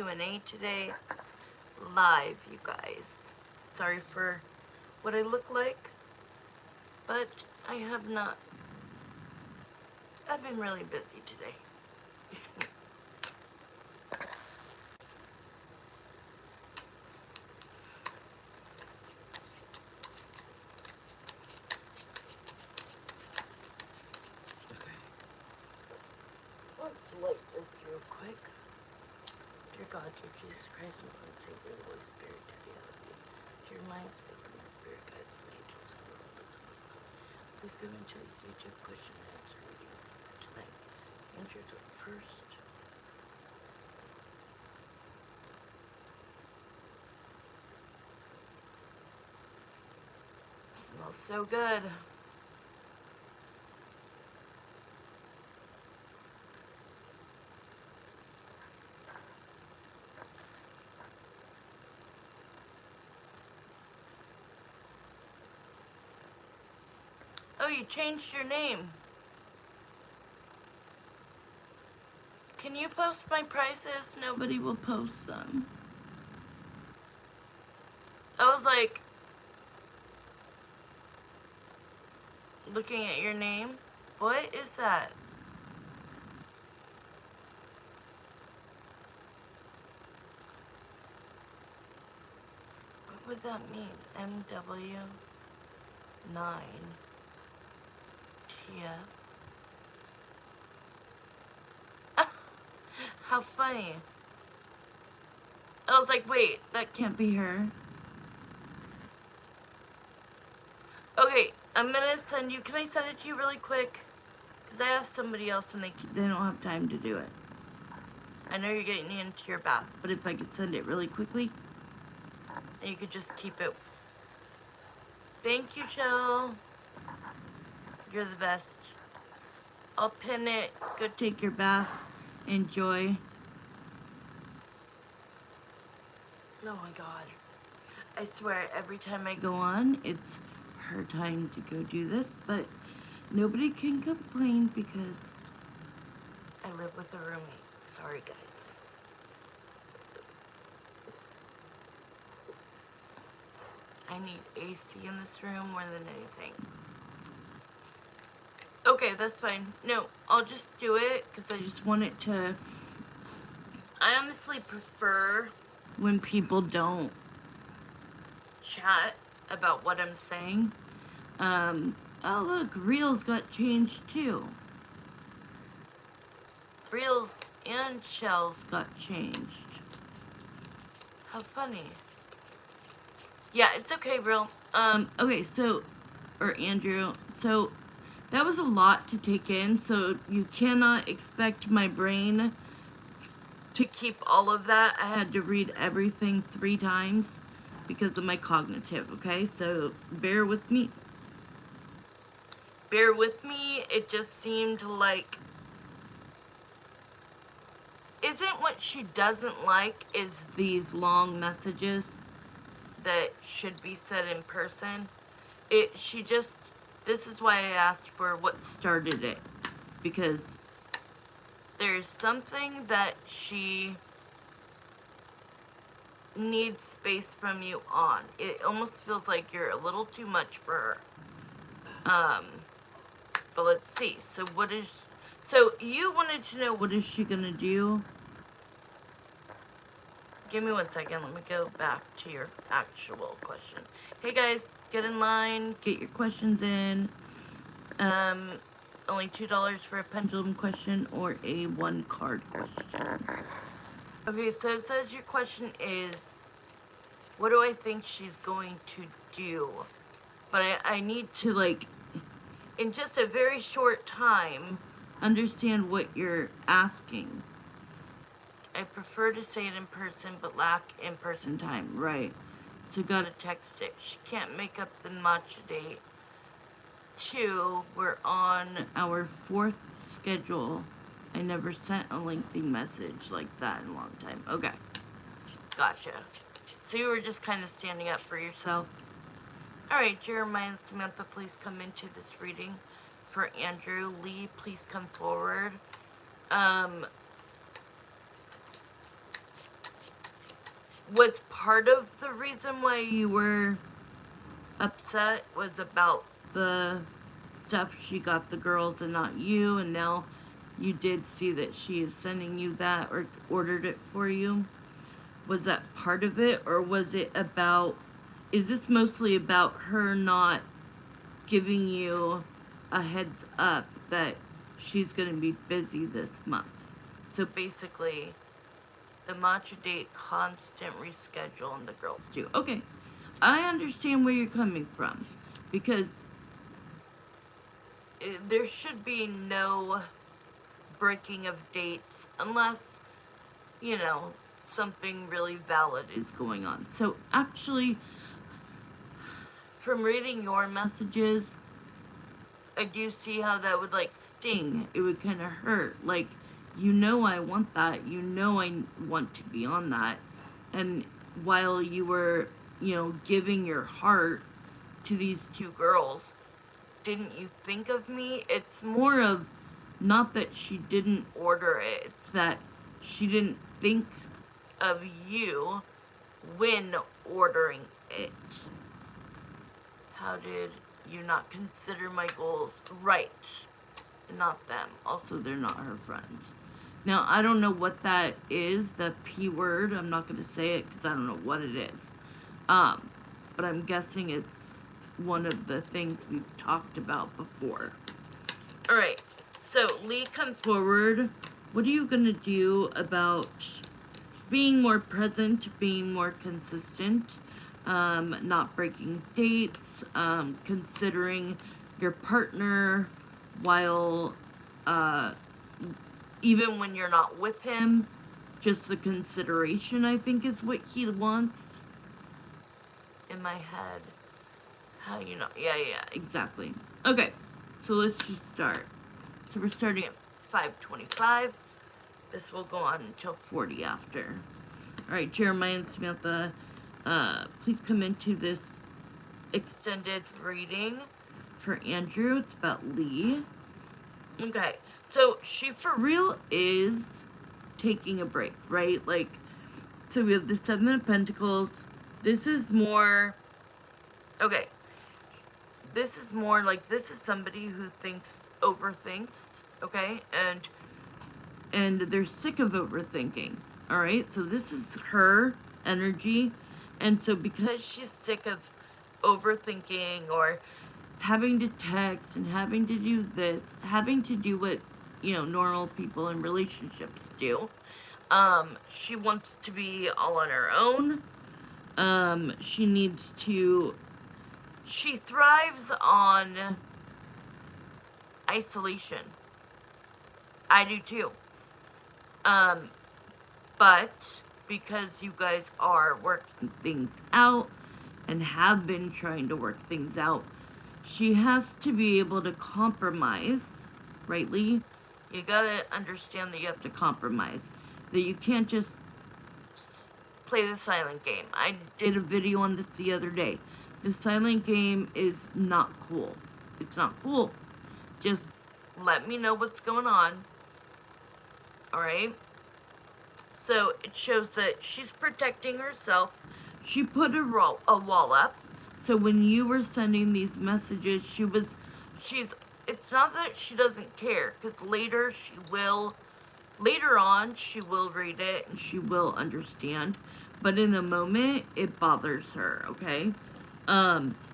Q&A today. Live, you guys. Sorry for what I look like, but I have not. I've been really busy today. Let's light this real quick. Dear God, dear Jesus Christ, my Lord and Savior, the Holy Spirit, Daddy, I love you. Dear mind, speak of my spirit, guides, and angels, and all that's going on. Please come into these YouTube question and answer readings for tonight. Answers up first. Smells so good. Oh, you changed your name. Can you post my prices? Nobody will post them. I was like, looking at your name. What is that? What would that mean? MW9 TF. How funny. I was like, wait, that can't be her. Okay, I'm gonna send you, can I send it to you really quick? Because I asked somebody else and they don't have time to do it. I know you're getting into your bath, but if I could send it really quickly, and you could just keep it. Thank you, Jill. You're the best. I'll pin it. Go take your bath. Enjoy. Oh my God. I swear, every time I go on, it's her time to go do this, but nobody can complain because I live with a roommate. Sorry, guys. I need AC in this room more than anything. Okay, that's fine. No, I'll just do it because I just want it to... I honestly prefer when people don't chat about what I'm saying. Oh look, Reels got changed too. Reels and Shells got changed. How funny. Yeah, it's okay, Reel. Okay, so, or Andrew, so that was a lot to take in, so you cannot expect my brain to keep all of that. I had to read everything 3 times because of my cognitive, okay? So bear with me. Bear with me. It just seemed like isn't what she doesn't like is these long messages that should be said in person. This is why I asked for what started it, because there's something that she needs space from you on. It almost feels like you're a little too much for her. But let's see. So you wanted to know what is she gonna do? Give me 1 second. Let me go back to your actual question. Hey guys, get in line. Get your questions in. Only $2 for a pendulum question or a 1-card question. Okay, so it says your question is, what do I think she's going to do? But I need to, like, in just a very short time, understand what you're asking. I prefer to say it in person, but lack in-person time. Right. So gotta text it. She can't make up the matcha date. 2, we're on our 4th schedule. I never sent a lengthy message like that in a long time. Okay. Gotcha. So you were just kind of standing up for yourself. Alright, Jeremiah and Samantha, please come into this reading. For Andrew, Lee, please come forward. Was part of the reason why you were upset was about the stuff she got the girls and not you, and now you did see that she is sending you that or ordered it for you? Was that part of it, or was it about, is this mostly about her not giving you a heads up that she's going to be busy this month? So basically, the matcha date, constant reschedule, and the girls do. Okay, I understand where you're coming from, because there should be no breaking of dates unless, you know, something really valid is going on. So actually, from reading your messages, I do see how that would like sting. It would kind of hurt. Like, you know, I want that. You know, I want to be on that. And while you were, you know, giving your heart to these two girls, didn't you think of me? It's more of not that she didn't order it, it's that she didn't think of you when ordering it. How did you not consider my goals? Right. Not them. Also, they're not her friends. Now, I don't know what that is, the P word. I'm not going to say it because I don't know what it is. But I'm guessing it's one of the things we've talked about before. Alright, so Lee comes forward. What are you going to do about being more present, being more consistent, not breaking dates, considering your partner while, even when you're not with him, just the consideration, I think, is what he wants. In my head. How you know? Yeah, exactly. Okay, so let's just start. So we're starting at 5:25. This will go on until 40 after. Alright, Jeremiah and Samantha, please come into this extended reading for Andrew. It's about Lee. Okay, so she for real is taking a break, right? Like, so we have the Seven of Pentacles. This is more, okay, this is more like, this is somebody who overthinks, okay? And they're sick of overthinking, all right? So this is her energy. And so because she's sick of overthinking or having to text and having to do this, having to do what, you know, normal people in relationships do, she wants to be all on her own. She thrives on isolation. I do too. But because you guys are working things out and have been trying to work things out, she has to be able to compromise, right, Lee? You gotta understand that you have to compromise. That you can't just play the silent game. I did a video on this the other day. The silent game is not cool. It's not cool. Just let me know what's going on. Alright? So it shows that she's protecting herself. She put a wall up. So when you were sending these messages, it's not that she doesn't care, because later on she will read it and she will understand. But in the moment, it bothers her, okay?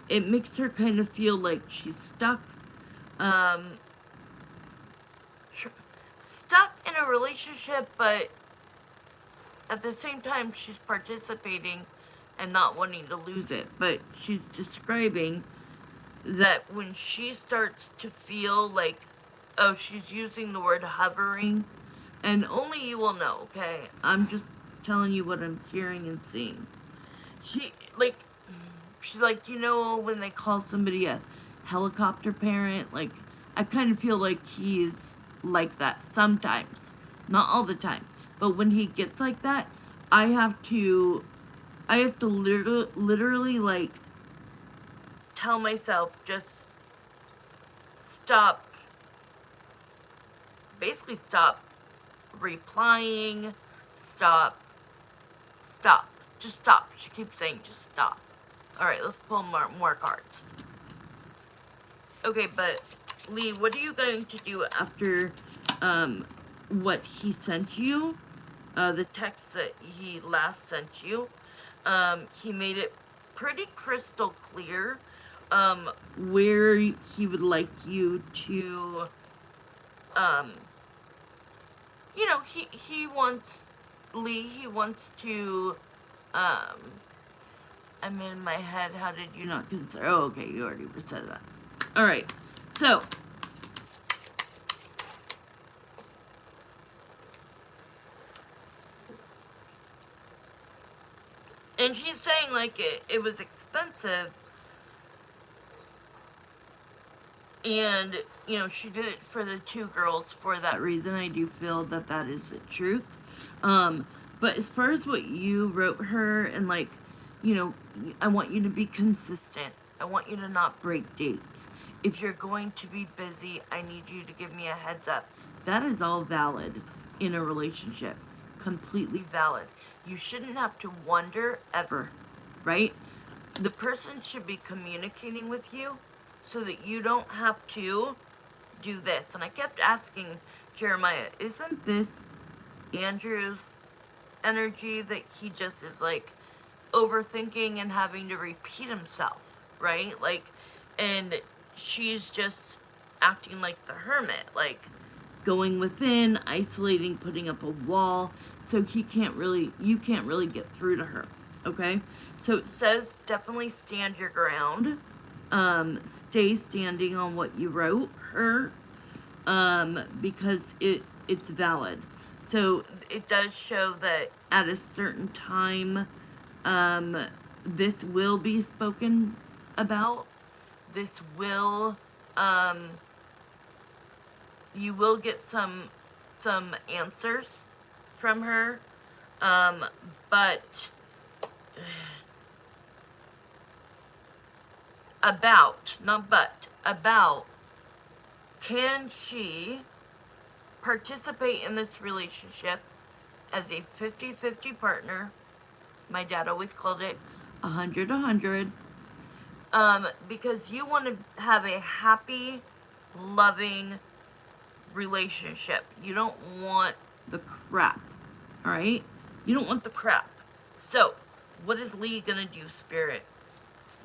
It makes her kind of feel like she's stuck. Stuck in a relationship, but at the same time, she's participating and not wanting to lose it. But she's describing that when she starts to feel like, oh, she's using the word hovering, and only you will know, okay? I'm just telling you what I'm hearing and seeing. She's like, you know, when they call somebody a helicopter parent, like, I kind of feel like he's like that sometimes. Not all the time. But when he gets like that, I have to literally, like, tell myself, just stop, basically stop replying, stop, Just stop. She keeps saying just stop. Alright, let's pull more cards. Okay, but Lee, what are you going to do after what he sent you? The text that he last sent you. He made it pretty crystal clear where he would like you to, you know, he wants, Lee, he wants to, I'm in my head, how did you not consider, oh, okay, you already said that. Alright, so, and she's saying, like, it was expensive, and, you know, she did it for the two girls for that reason. I do feel that that is the truth. But as far as what you wrote her, and, like, you know, I want you to be consistent. I want you to not break dates. If you're going to be busy, I need you to give me a heads up. That is all valid in a relationship. Completely valid. You shouldn't have to wonder ever, right? The person should be communicating with you so that you don't have to do this. And I kept asking Jeremiah, isn't this Andrew's energy that he just is like overthinking and having to repeat himself, right? Like, and she's just acting like the hermit, like going within, isolating, putting up a wall, so you can't really get through to her, okay? So it says definitely stand your ground. Stay standing on what you wrote her, because it's valid. So it does show that at a certain time, this will be spoken about. This will, you will get some answers from her, but about, can she participate in this relationship as a 50-50 partner? My dad always called it 100-100, because you want to have a happy, loving relationship. You don't want the crap, alright? You don't want the crap. So, what is Lee gonna do, Spirit?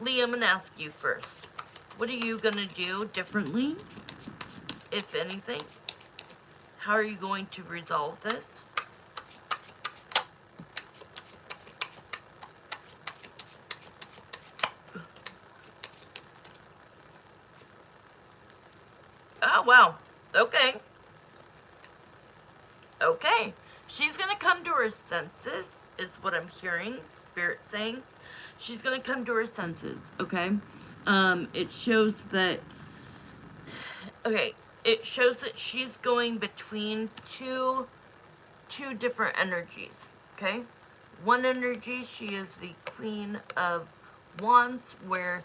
Lee, I'm gonna ask you first. What are you gonna do differently, if anything? How are you going to resolve this? Oh, wow. Okay. Okay. She's going to come to her senses, is what I'm hearing Spirit saying. She's going to come to her senses, okay? It shows that, okay, it shows that she's going between two different energies, okay? One energy, she is the Queen of Wands, where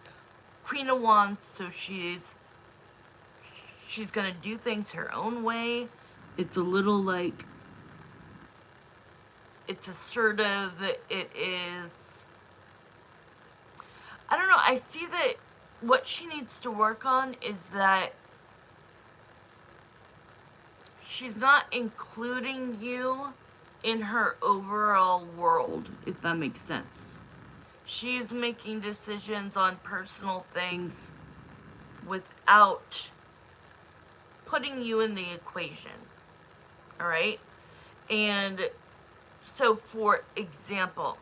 Queen of Wands, so she's gonna do things her own way. It's a little like, it's assertive, it is, I don't know, I see that what she needs to work on is that she's not including you in her overall world, if that makes sense. She's making decisions on personal things without putting you in the equation, all right? And so, for example,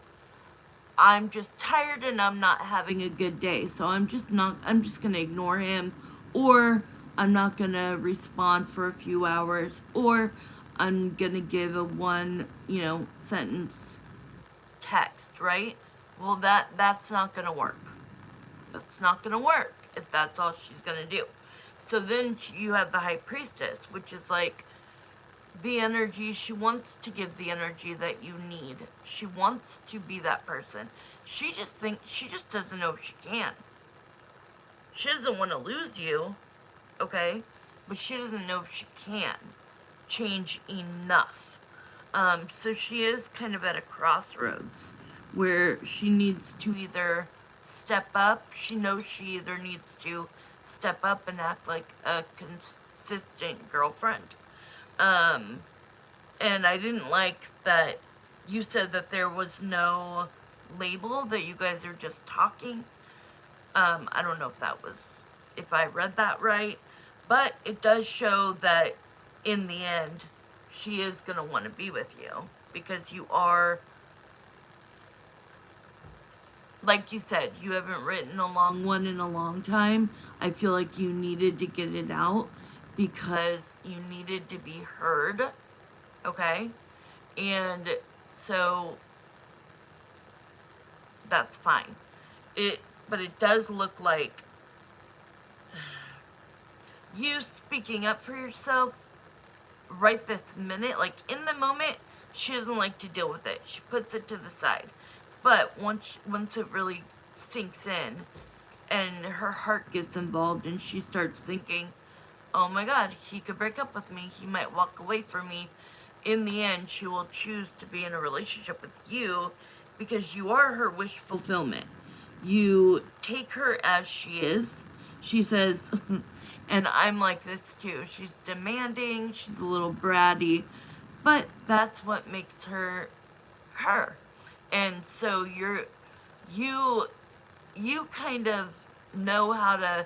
I'm just tired and I'm not having a good day, so I'm just gonna ignore him, or I'm not gonna respond for a few hours, or I'm gonna give a one, sentence text, right? Well, that's not gonna work. That's not gonna work if that's all she's gonna do. So then you have the High Priestess, which is like the energy. She wants to give the energy that you need. She wants to be that person. She just doesn't know if she can. She doesn't want to lose you, okay? But she doesn't know if she can change enough. So she is kind of at a crossroads where she needs to either step up. She knows she either needs to step up and act like a consistent girlfriend. And I didn't like that you said that there was no label, that you guys are just talking. I don't know if I read that right, but it does show that in the end, she is going to want to be with you because you are, like you said, you haven't written a long one in a long time. I feel like you needed to get it out because you needed to be heard, okay? And so that's fine. But it does look like you speaking up for yourself right this minute. Like in the moment, she doesn't like to deal with it. She puts it to the side. But once it really sinks in and her heart gets involved and she starts thinking, oh my God, he could break up with me. He might walk away from me. In the end, she will choose to be in a relationship with you because you are her wish fulfillment. You take her as she is. She says, and I'm like this too. She's demanding. She's a little bratty. But that's what makes her her. And so you kind of know how to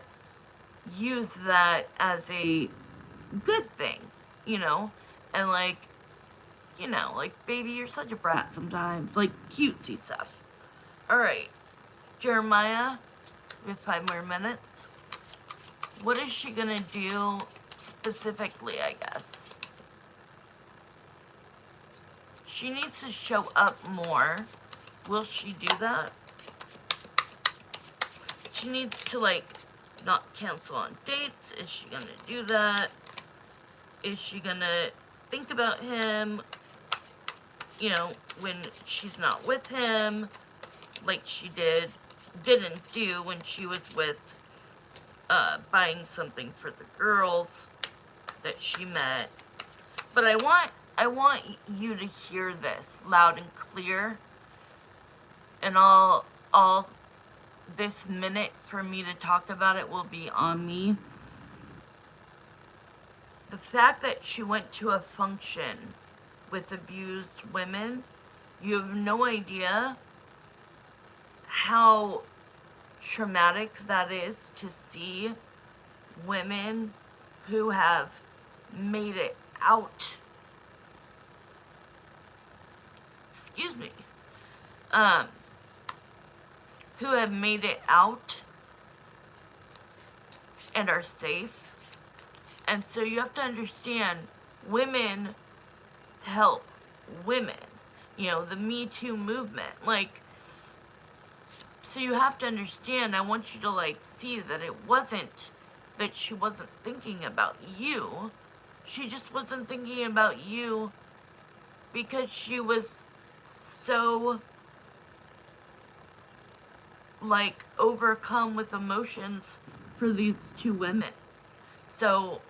use that as a good thing, you know? And like, baby, you're such a brat sometimes. Like, cutesy stuff. Alright, Jeremiah, we have 5 more minutes. What is she gonna do specifically, I guess? She needs to show up more. Will she do that? She needs to, like, not cancel on dates. Is she gonna do that? Is she gonna think about him, when she's not with him, like she didn't do when she was with, buying something for the girls that she met. But I want you to hear this loud and clear, and all this minute for me to talk about it will be on me. The fact that she went to a function with abused women, you have no idea how traumatic that is to see women who have made it out. Excuse me. Who have made it out and are safe. And so you have to understand, women help women. The Me Too movement. Like, so you have to understand, I want you to, like, see that it wasn't that she wasn't thinking about you. She just wasn't thinking about you because she was so, like, overcome with emotions for these 2 women. So,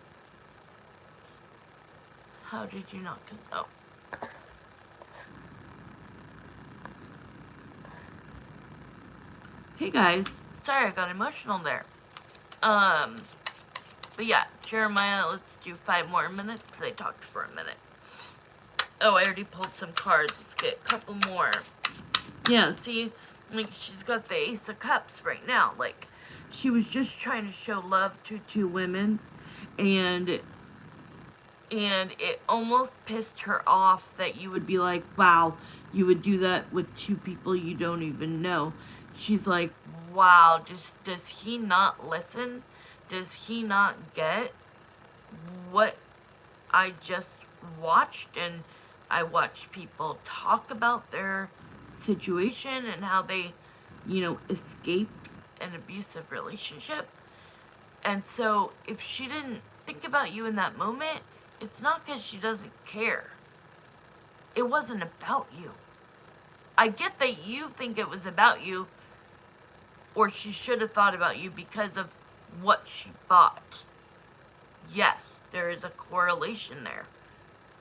how did you not oh. Hey guys, sorry I got emotional there. But yeah, Jeremiah, let's do 5 more minutes because I talked for a minute. Oh, I already pulled some cards. Let's get a couple more. Yeah, see, like, she's got the Ace of Cups right now. Like, she was just trying to show love to 2 women, and it almost pissed her off that you would be like, wow, you would do that with 2 people you don't even know. She's like, wow, does he not listen? Does he not get what I just watched? And I watched people talk about their situation and how they, escaped an abusive relationship. And so if she didn't think about you in that moment, it's not because she doesn't care. It wasn't about you. I get that you think it was about you, or she should have thought about you because of what she bought. Yes, there is a correlation there.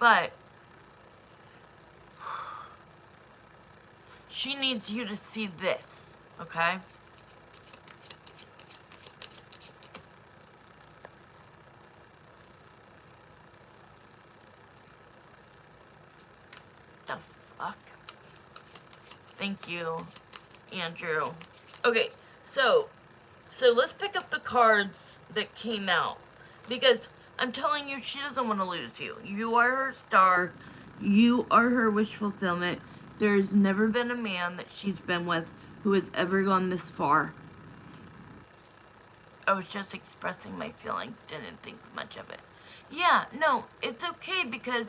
But She needs you to see this, okay? The fuck? Thank you, Andrew. Okay, so let's pick up the cards that came out. Because I'm telling you, she doesn't want to lose you. You are her star. You are her wish fulfillment. There's never been a man that she's been with who has ever gone this far. I was just expressing my feelings, didn't think much of it. Yeah, no, it's okay because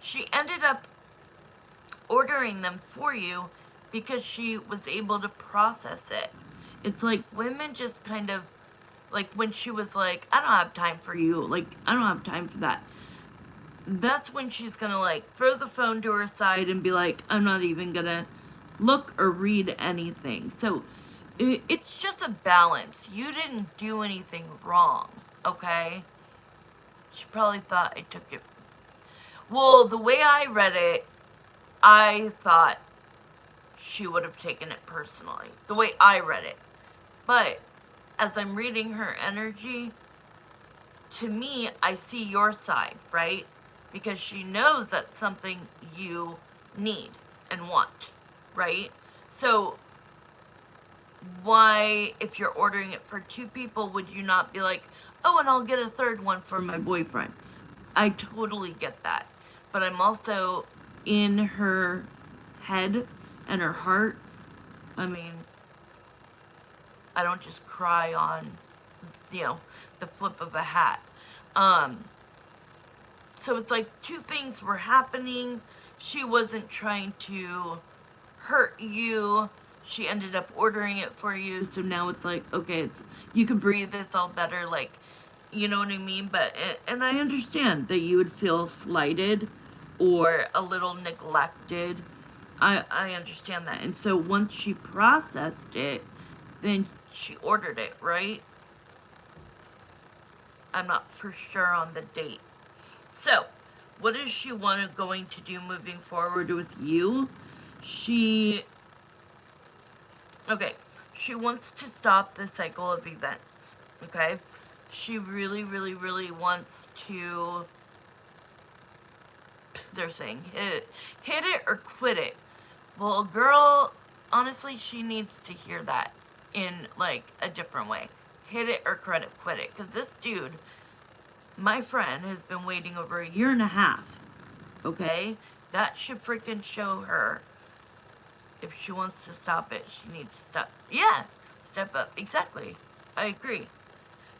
she ended up ordering them for you because she was able to process it. It's like women just kind of, like when she was like, I don't have time for you, like, I don't have time for that. That's when she's gonna like throw the phone to her side and be like, I'm not even gonna look or read anything. So it's just a balance. You didn't do anything wrong, okay? She probably thought I took it. Well, the way I read it, I thought she would have taken it personally. The way I read it. But as I'm reading her energy, to me, I see your side, right? Because she knows that's something you need and want, right? So why, if you're ordering it for 2 people, would you not be like, oh, and I'll get a third one for my boyfriend? I totally get that. But I'm also in her head and her heart. I mean, I don't just cry on, the flip of a hat. So it's like 2 things were happening. She wasn't trying to hurt you. She ended up ordering it for you. So now it's like, okay, you can breathe. It's all better. Like, you know what I mean? But, and I understand that you would feel slighted or a little neglected. I understand that. And so once she processed it, then she ordered it, right? I'm not for sure on the date. So, what is she going to do moving forward with you? Okay, she wants to stop the cycle of events, okay? She really, really, really wants to, they're saying, hit it or quit it. Well, girl, honestly, she needs to hear that in, like, a different way. Hit it or quit it. Because this dude, my friend, has been waiting over 1.5 years, okay? That should freaking show her if she wants to stop it, she needs to stop. Yeah, step up. Exactly. I agree.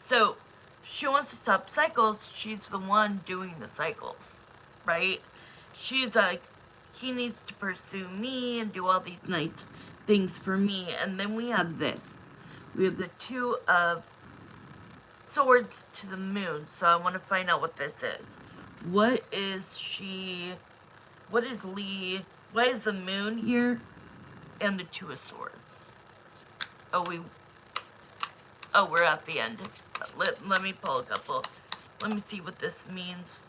So, she wants to stop cycles. She's the one doing the cycles, right? She's like, he needs to pursue me and do all these nice things for me. And then we have this. We have the 2 of Swords to the Moon. So I want to find out what this is. What is she... What is Lee... Why is the moon here? And the 2 of Swords. We're at the end. Let me pull a couple. Let me see what this means.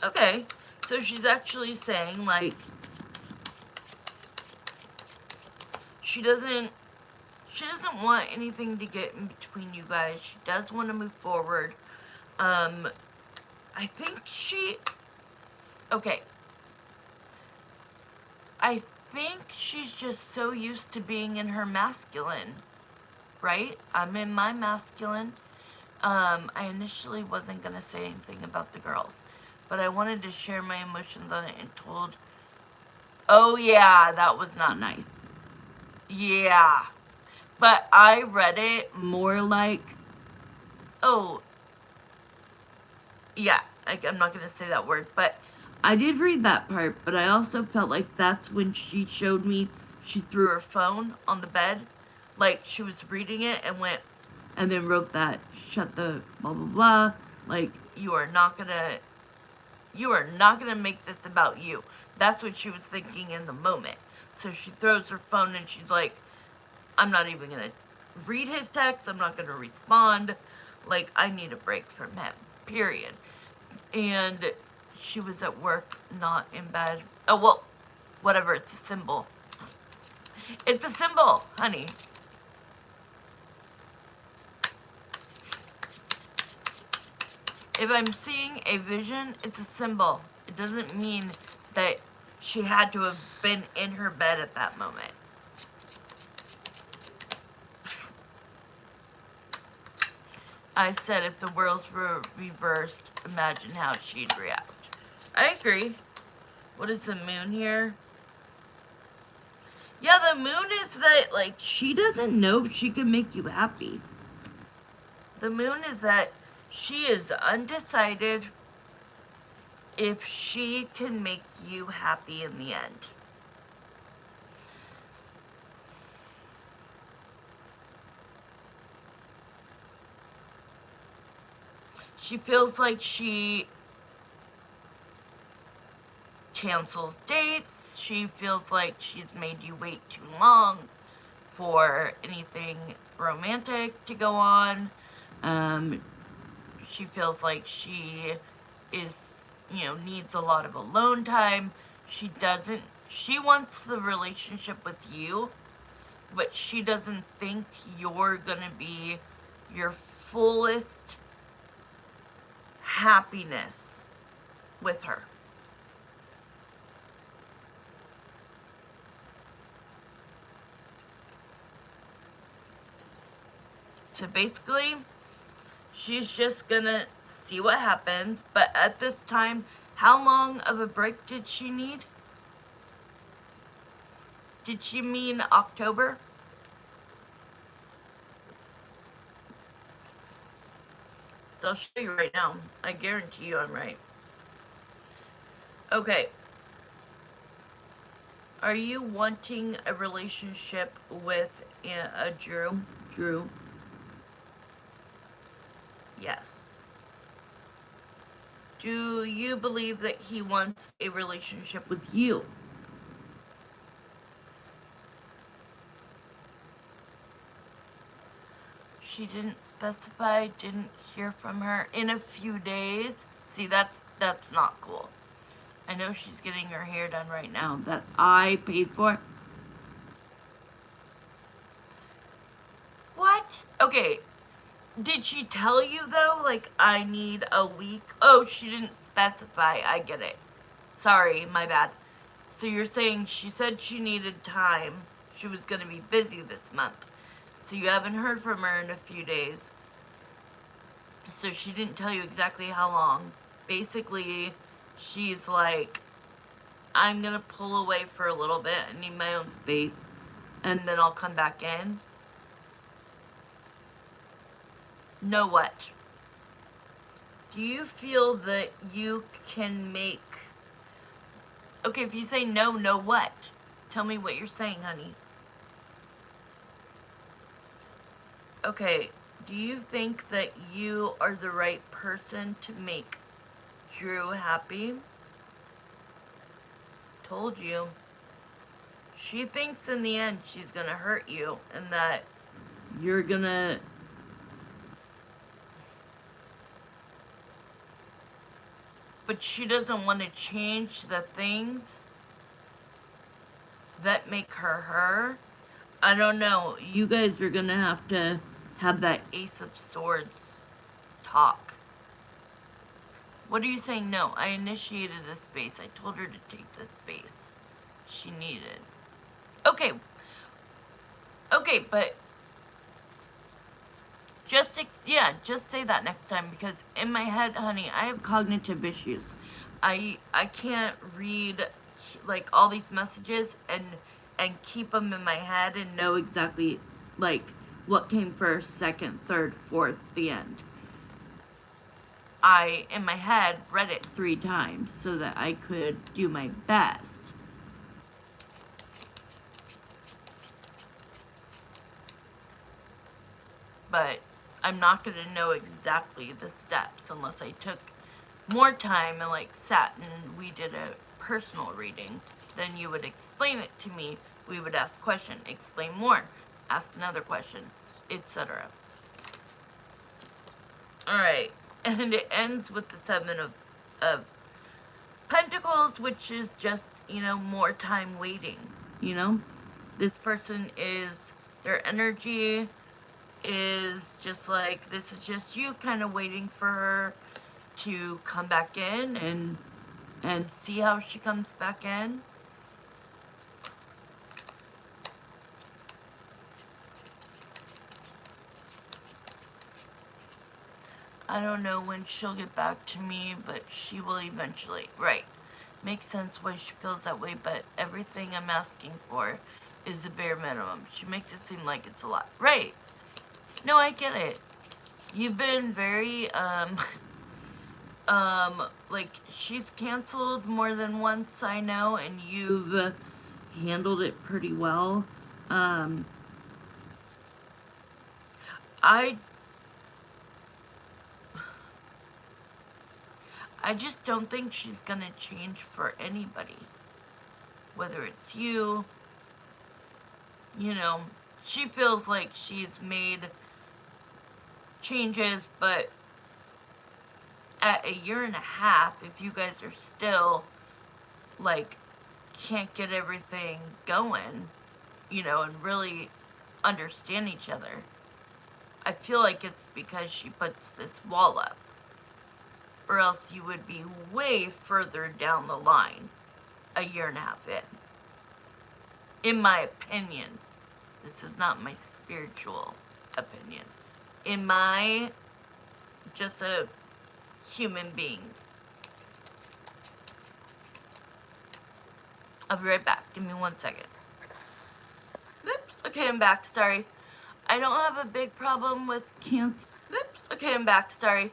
Okay, so she's actually saying, like, she doesn't want anything to get in between you guys. She does want to move forward. I think okay. I think she's just so used to being in her masculine, right? I'm in my masculine. I initially wasn't going to say anything about the girls, but I wanted to share my emotions on it and told, oh yeah, that was not nice. Yeah. But I read it more like, oh, yeah, I'm not going to say that word, but I did read that part, but I also felt like that's when she showed me she threw her phone on the bed, like she was reading it and went, and then wrote that, shut the blah, blah, blah, like, you are not gonna make this about you. That's what she was thinking in the moment. So she throws her phone and she's like, I'm not even gonna read his text, I'm not gonna respond, like, I need a break from him, period. And she was at work, not in bed. Oh, well, Whatever, it's a symbol. It's a symbol, honey. If I'm seeing a vision, it's a symbol. It doesn't mean that she had to have been in her bed at that moment. I said if the worlds were reversed, imagine how she'd react. I agree. What is the moon here? Yeah, the moon is that, like, she doesn't know if she can make you happy. The moon is that she is undecided if she can make you happy in the end. She feels like she cancels dates. She feels like she's made you wait too long for anything romantic to go on. She feels like she is, needs a lot of alone time. She wants the relationship with you, but she doesn't think you're gonna be your fullest happiness with her. So basically, she's just gonna see what happens, but at this time, how long of a break did she need? Did she mean October? So I'll show you right now. I guarantee you I'm right. Okay. Are you wanting a relationship with a Drew? Drew? Yes. Do you believe that he wants a relationship with you? She didn't specify, didn't hear from her in a few days. See, that's not cool. I know she's getting her hair done right now that I paid for. What? Okay. Did she tell you though, like, I need a week? Oh, she didn't specify. I get it. Sorry, my bad. So you're saying she said she needed time. She was going to be busy this month. So you haven't heard from her in a few days. So she didn't tell you exactly how long. Basically, she's like, I'm going to pull away for a little bit. I need my own space. And then I'll come back in. Know what? Do you feel that you can make... Okay, if you say no, know what? Tell me what you're saying, honey. Okay, do you think that you are the right person to make Drew happy? Told you. She thinks in the end she's gonna hurt you and that you're gonna... But she doesn't want to change the things that make her her. I don't know. You guys are gonna have that Ace of Swords talk. What are you saying? No, I initiated this space. I told her to take this space. She needed. Okay. Okay, but just say that next time, because in my head, honey, I have cognitive issues. I can't read like all these messages and keep them in my head and know exactly like what came first, second, third, fourth, the end. I, in my head, read it 3 times so that I could do my best. But I'm not going to know exactly the steps unless I took more time and like sat and we did a personal reading. Then you would explain it to me. We would ask question, explain more, ask another question, etc. Alright, and it ends with the 7 of Pentacles, which is just more time waiting, This person their energy is just like, this is just you kind of waiting for her to come back in and see how she comes back in. I don't know when she'll get back to me, but she will eventually. Right. Makes sense why she feels that way, but everything I'm asking for is the bare minimum. She makes it seem like it's a lot. Right. No, I get it. You've been very, like, she's canceled more than once, I know, and you've handled it pretty well. I just don't think she's gonna change for anybody. Whether it's you, she feels like she's made changes, but at a year and a half, if you guys are still, like, can't get everything going, and really understand each other, I feel like it's because she puts this wall up. Or else you would be way further down the line a year and a half in my opinion. This is not my spiritual opinion. In my, just a human being. I'll be right back. Give me 1 second. Oops. Okay, I'm back. Sorry. I don't have a big problem with cancel. Oops. Okay, I'm back. Sorry.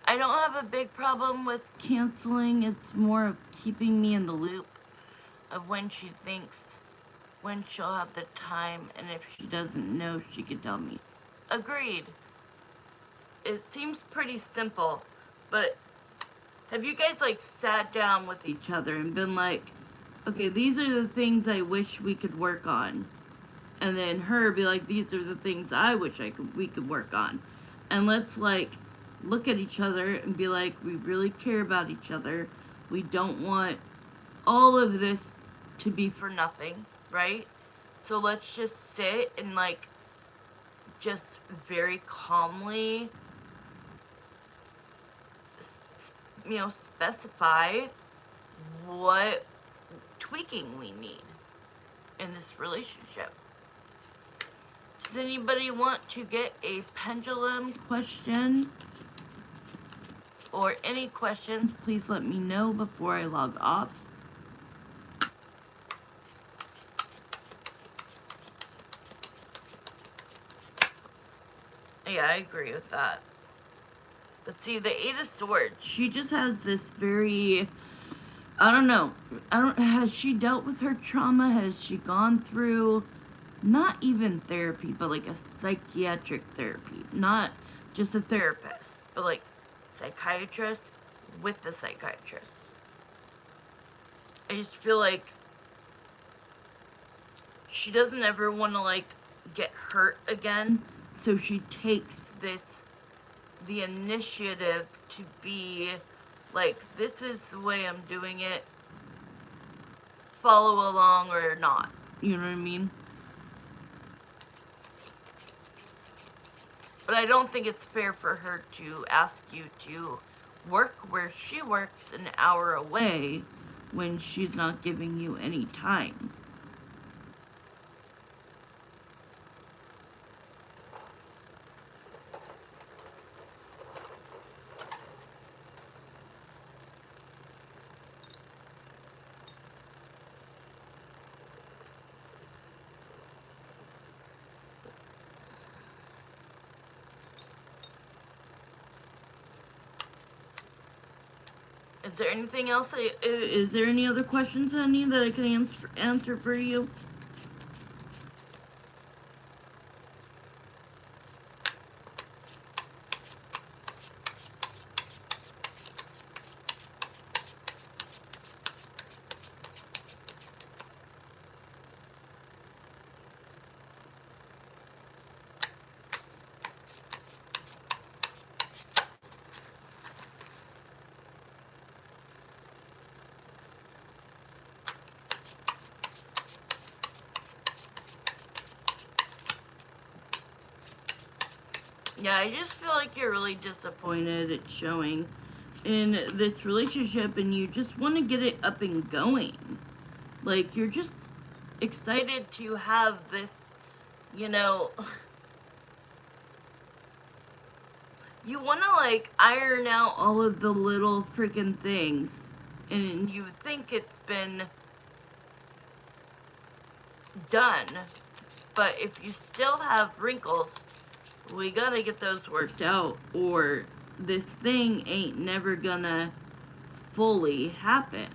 I don't have a big problem with canceling. It's more of keeping me in the loop of when she thinks, when she'll have the time, and if she doesn't know, she could tell me. Agreed. It seems pretty simple, but have you guys, like, sat down with each other and been like, okay, these are the things I wish we could work on, and then her be like, these are the things I wish we could work on, and let's, like, look at each other and be like, we really care about each other. We don't want all of this to be for nothing, right? So let's just sit and, like, just very calmly, specify what tweaking we need in this relationship. Does anybody want to get a pendulum question? Or any questions, please let me know before I log off. Yeah, I agree with that. But see, the Eight of Swords, she just has this very, I don't know, has she dealt with her trauma? Has she gone through, not even therapy, but like a psychiatric therapy? Not just a therapist, but like psychiatrist with the psychiatrist. I just feel like she doesn't ever want to, like, get hurt again, so she takes the initiative to be like, this is the way I'm doing it, follow along or not, you know what I mean? But I don't think it's fair for her to ask you to work where she works an hour away when she's not giving you any time. Is there anything else? Is there any other questions, honey, that I can answer for you? Yeah, I just feel like you're really disappointed. It's showing in this relationship, and you just want to get it up and going. Like, you're just excited to have this, you know, you want to, like, iron out all of the little freaking things, and you think it's been done, but if you still have wrinkles, we gotta get those worked out, or this thing ain't never gonna fully happen.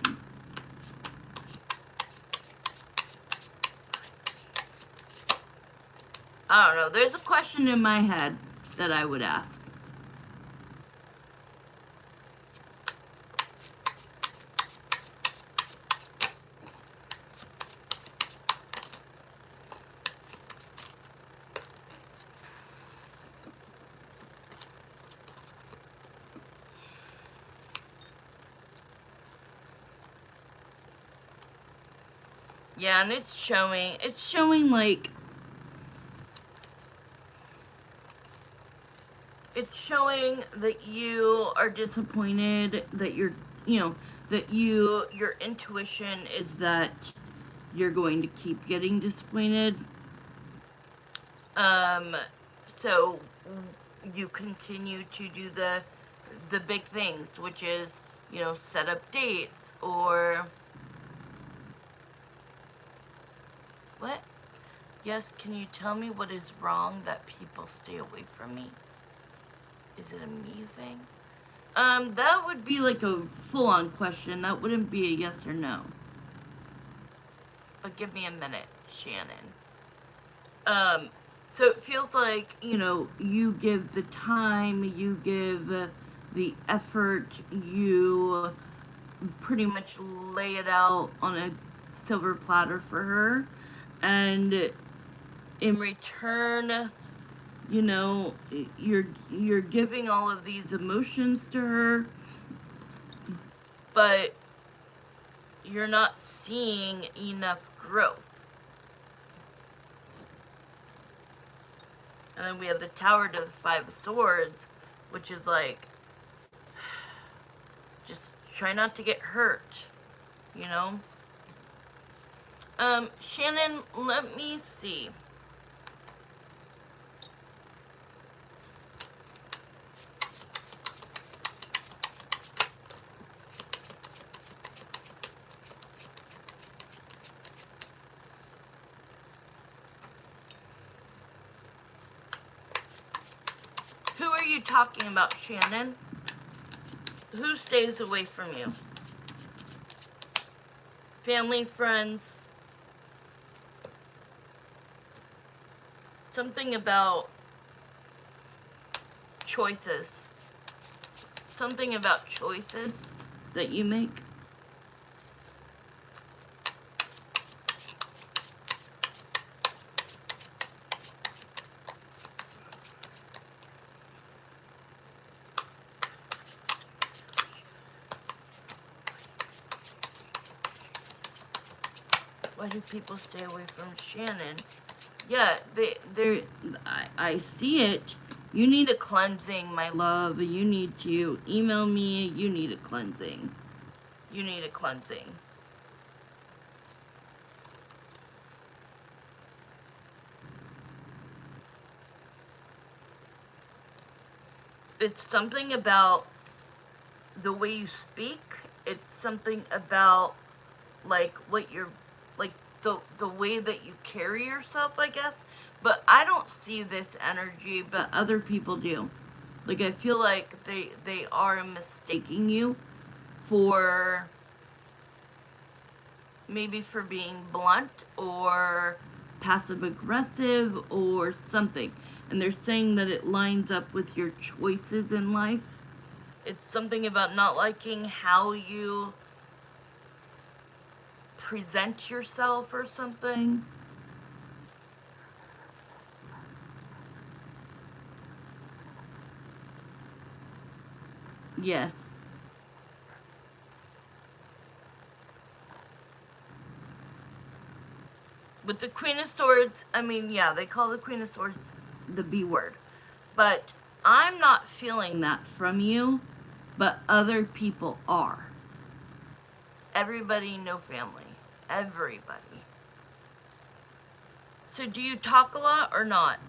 I don't know, there's a question in my head that I would ask. Yeah, and it's showing like, it's showing that you are disappointed, that you're, that your intuition is that you're going to keep getting disappointed. So you continue to do the big things, which is, set up dates, or what? Yes, can you tell me what is wrong that people stay away from me? Is it a me thing? That would be like a full-on question. That wouldn't be a yes or no. But give me a minute, Shannon. So it feels like, you give the time, you give the effort, you pretty much lay it out on a silver platter for her, and in return, you're giving all of these emotions to her, but you're not seeing enough growth. And then we have the Tower to the Five of Swords, which is like, just try not to get hurt, Shannon, let me see. Who are you talking about, Shannon? Who stays away from you? Family, friends? Something about choices. Something about choices that you make. Why do people stay away from Shannon? Yeah, I see it. You need a cleansing, my love. You need to email me. You need a cleansing. You need a cleansing. It's something about the way you speak. It's something about, like, what you're, like, the way that you carry yourself, I guess. But I don't see this energy, but other people do. Like, I feel like they are mistaking you for, maybe for being blunt or passive aggressive or something. And they're saying that it lines up with your choices in life. It's something about not liking how you present yourself or something. Yes. With the Queen of Swords, I mean, yeah, they call the Queen of Swords the B word. But I'm not feeling that from you, but other people are. Everybody, no family. Everybody. So do you talk a lot or not?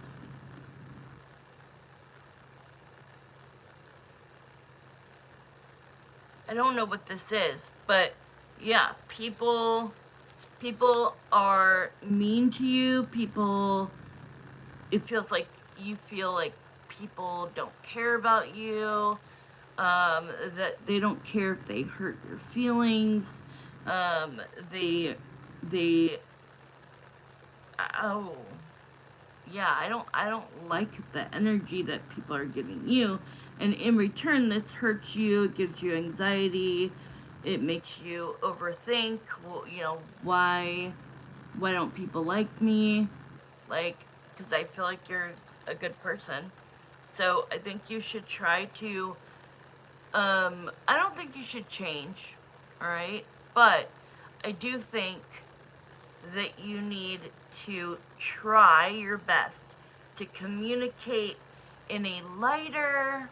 I don't know what this is, but yeah, people are mean to you. It feels like you feel like people don't care about you, that they don't care if they hurt your feelings, um, they, oh, yeah, I don't like the energy that people are giving you, and in return, this hurts you, it gives you anxiety, it makes you overthink, well, why don't people like me, like, because I feel like you're a good person, so I think you should try to, I don't think you should change, alright, but I do think that you need to try your best to communicate in a lighter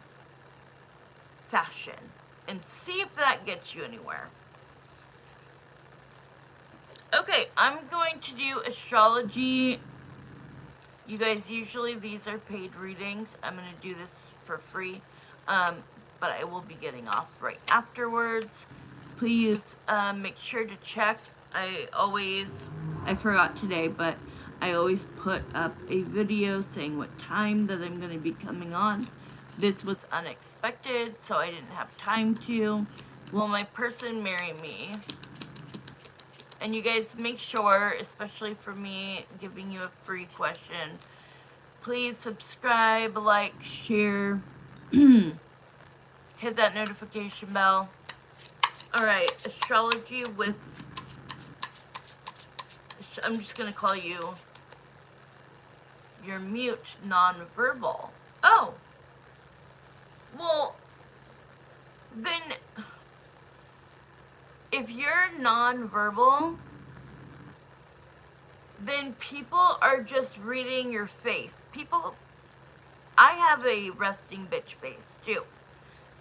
fashion and see if that gets you anywhere. Okay, I'm going to do astrology. You guys, usually these are paid readings. I'm going to do this for free, but I will be getting off right afterwards. Please make sure to check. I forgot today, but I always put up a video saying what time that I'm going to be coming on. This was unexpected, so I didn't have time to. Will my person marry me? And you guys make sure, especially for me, giving you a free question, please subscribe, like, share, hit that notification bell. Alright, astrology with, I'm just going to call you your mute nonverbal. Oh, well, then, if you're nonverbal, then people are just reading your face. I have a resting bitch face too.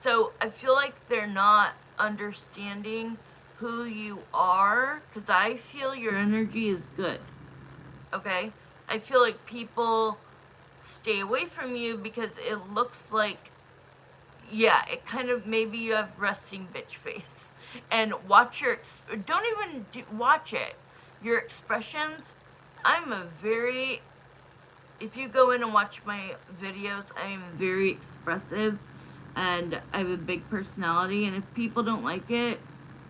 So I feel like they're not understanding who you are, because I feel your energy is good. Okay? I feel like people stay away from you because it looks like, yeah, it kind of, maybe you have resting bitch face. And watch don't even watch it. Your expressions, if you go in and watch my videos, I am very expressive and I have a big personality, and if people don't like it,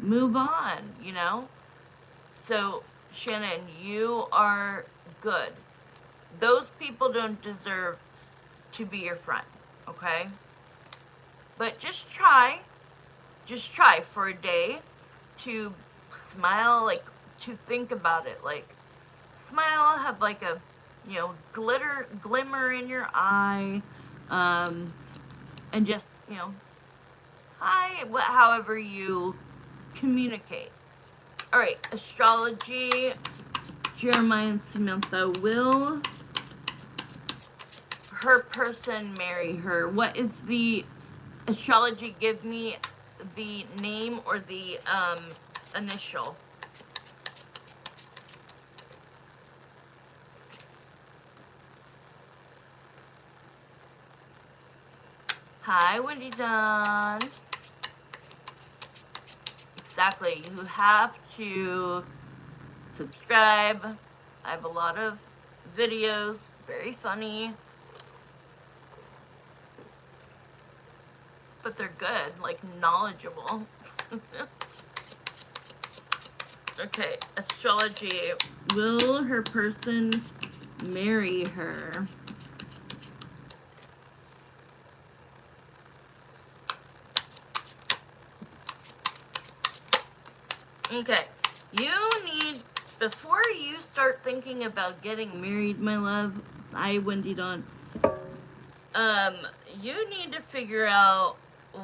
move on, So, Shannon, you are good. Those people don't deserve to be your friend, okay? But just try for a day to smile, like, to think about it, like, smile, have like a, glimmer in your eye, and just, hi, however you communicate. Alright, astrology, Jeremiah and Samantha, will her person marry her? What is the astrology? Give me the name or the initial. Hi, Wendy John. Exactly. You have to subscribe. I have a lot of videos, very funny. But they're good, like knowledgeable. Okay, astrology. Will her person marry her? Okay, before you start thinking about getting married, my love, hi, Wendy Dawn, you need to figure out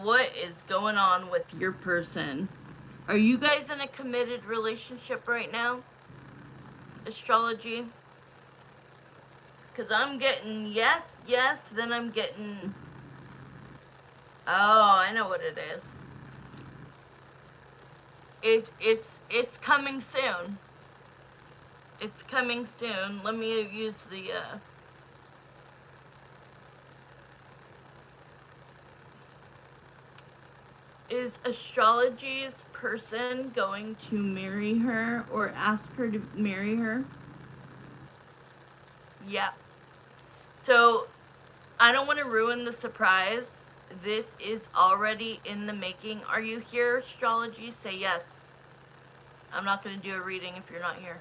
what is going on with your person. Are you guys in a committed relationship right now? Astrology? Because I'm getting yes, yes, then I'm getting... Oh, I know what it is. It's coming soon. It's coming soon. Let me use the, Is astrology's person going to marry her or ask her to marry her? Yeah. So, I don't want to ruin the surprise. This is already in the making. Are you here, astrology? Say yes. I'm not going to do a reading if you're not here.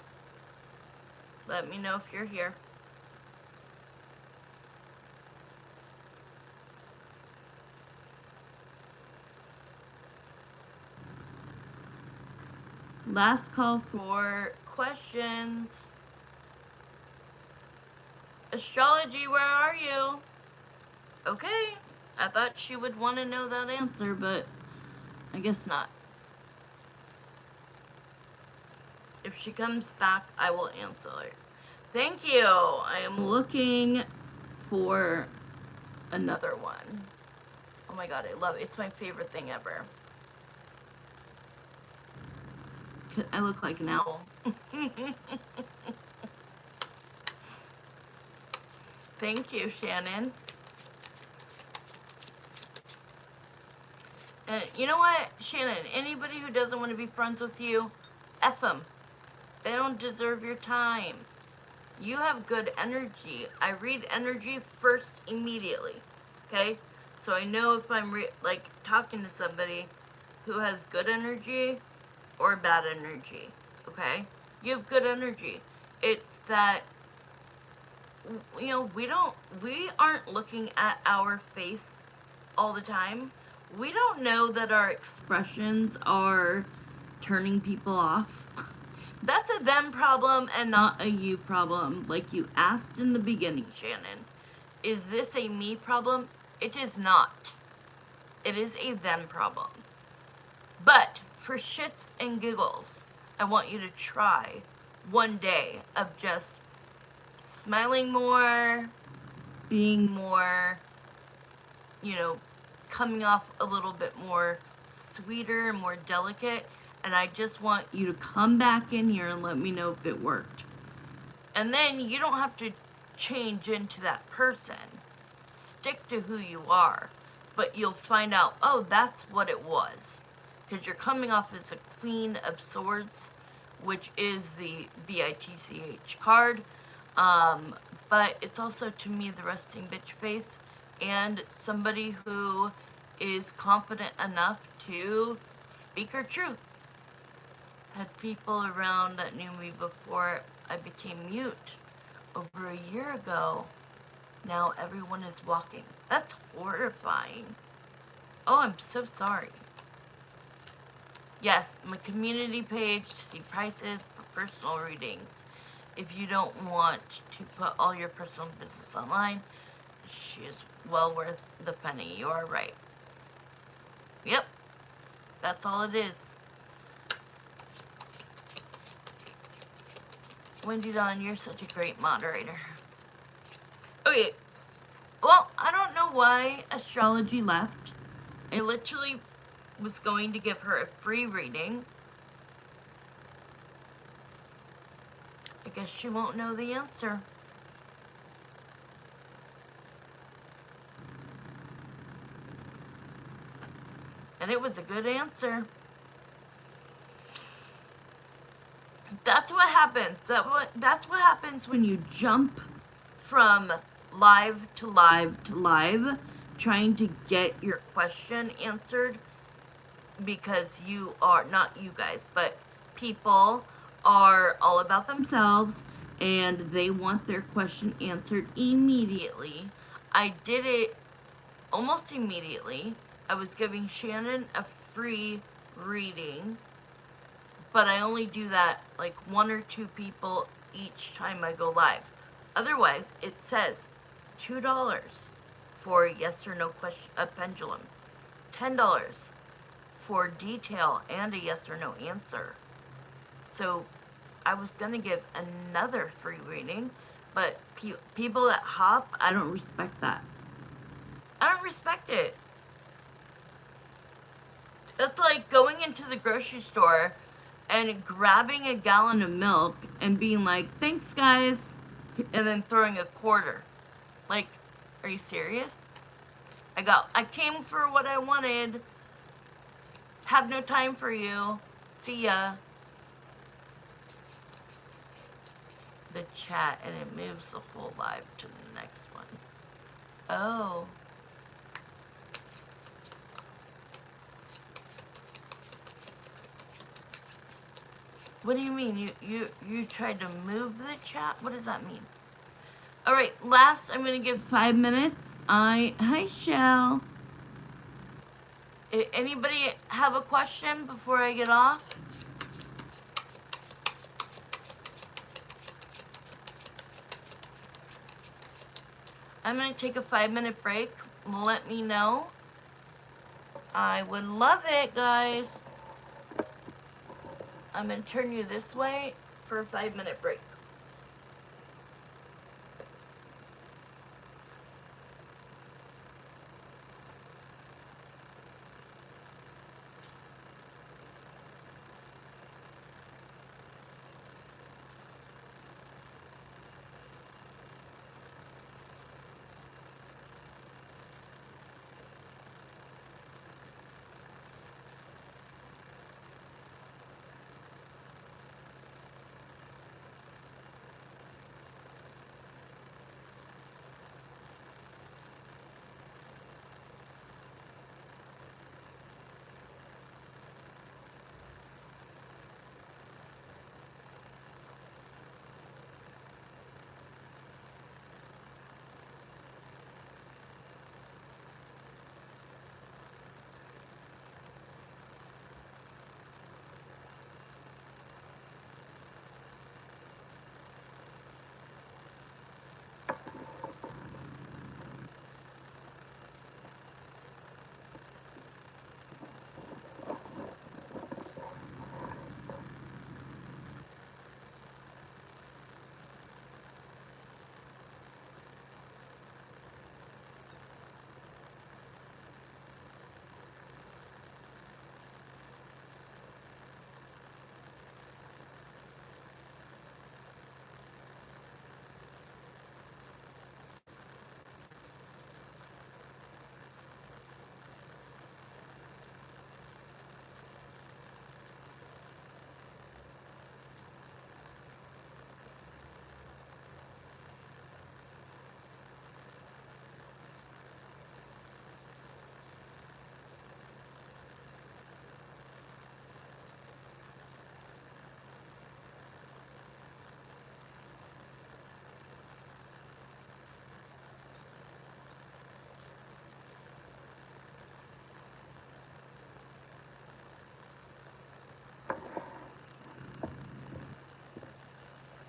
Let me know if you're here. Last call for questions. Astrology, where are you? Okay. I thought she would want to know that answer, but I guess not. If she comes back, I will answer her. Thank you. I am looking for another one. Oh my god, I love it. It's my favorite thing ever. I look like an owl. Thank you, Shannon. And you know what, Shannon? Anybody who doesn't want to be friends with you, F them. They don't deserve your time. You have good energy. I read energy first immediately. Okay? So I know if I'm like talking to somebody who has good energy or bad energy. Okay? You have good energy. It's that, you know, we aren't looking at our face all the time. We don't know that our expressions are turning people off. That's a them problem and not a you problem. Like you asked in the beginning, Shannon. Is this a me problem? It is not. It is a them problem. But for shits and giggles, I want you to try one day of just smiling more, being more, you know, coming off a little bit more sweeter, more delicate. And I just want you to come back in here and let me know if it worked. And then you don't have to change into that person. Stick to who you are. But you'll find out, oh, that's what it was. Because you're coming off as a Queen of Swords, which is the BITCH card. But it's also, to me, the resting bitch face. And somebody who is confident enough to speak her truth. Had people around that knew me before I became mute over a year ago. Now everyone is walking. That's horrifying. Oh, I'm so sorry. Yes, my community page to see prices for personal readings. If you don't want to put all your personal business online, she is well worth the penny. You are right. Yep, that's all it is. Wendy Dawn, you're such a great moderator. Okay, well, I don't know why astrology left. I literally was going to give her a free reading. I guess she won't know the answer. And it was a good answer. That's what happens. That's what happens when you jump from live to live to live, trying to get your question answered, because you are, not you guys, but people are all about themselves and they want their question answered immediately. I did it almost immediately. I was giving Shannon a free reading, but I only do that like 1 or 2 people each time I go live. Otherwise, it says $2 for a yes or no question, a pendulum, $10 for detail and a yes or no answer. So I was gonna give another free reading, But people that hop, I don't respect that. I don't respect it. It's like going into the grocery store and grabbing a gallon of milk and being like, thanks, guys, and then throwing a quarter. Like, are you serious? I came for what I wanted. Have no time for you. See ya. The chat, and it moves the whole live to the next one. Oh. What do you mean? You tried to move the chat? What does that mean? All right, last, I'm going to give 5 minutes. Hi, Shell. Anybody have a question before I get off? I'm going to take a 5-minute break. Let me know. I would love it, guys. I'm going to turn you this way for a 5-minute break.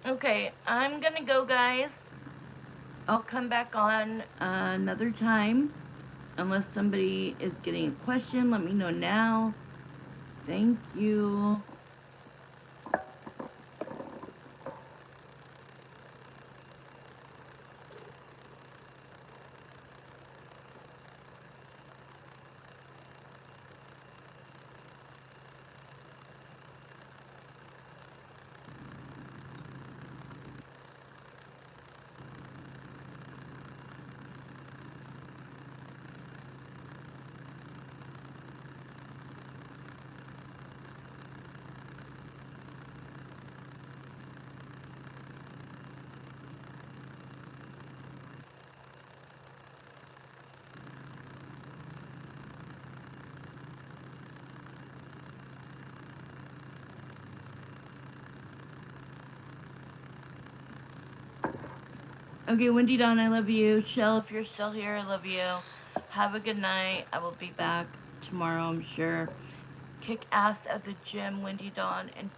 Okay, I'm going to go, guys. I'll come back on another time. Unless somebody is getting a question, let me know now. Thank you. Okay, Wendy Dawn, I love you. Shell, if you're still here, I love you. Have a good night. I will be back tomorrow, I'm sure. Kick ass at the gym, Wendy Dawn, and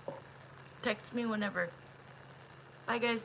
text me whenever. Bye, guys.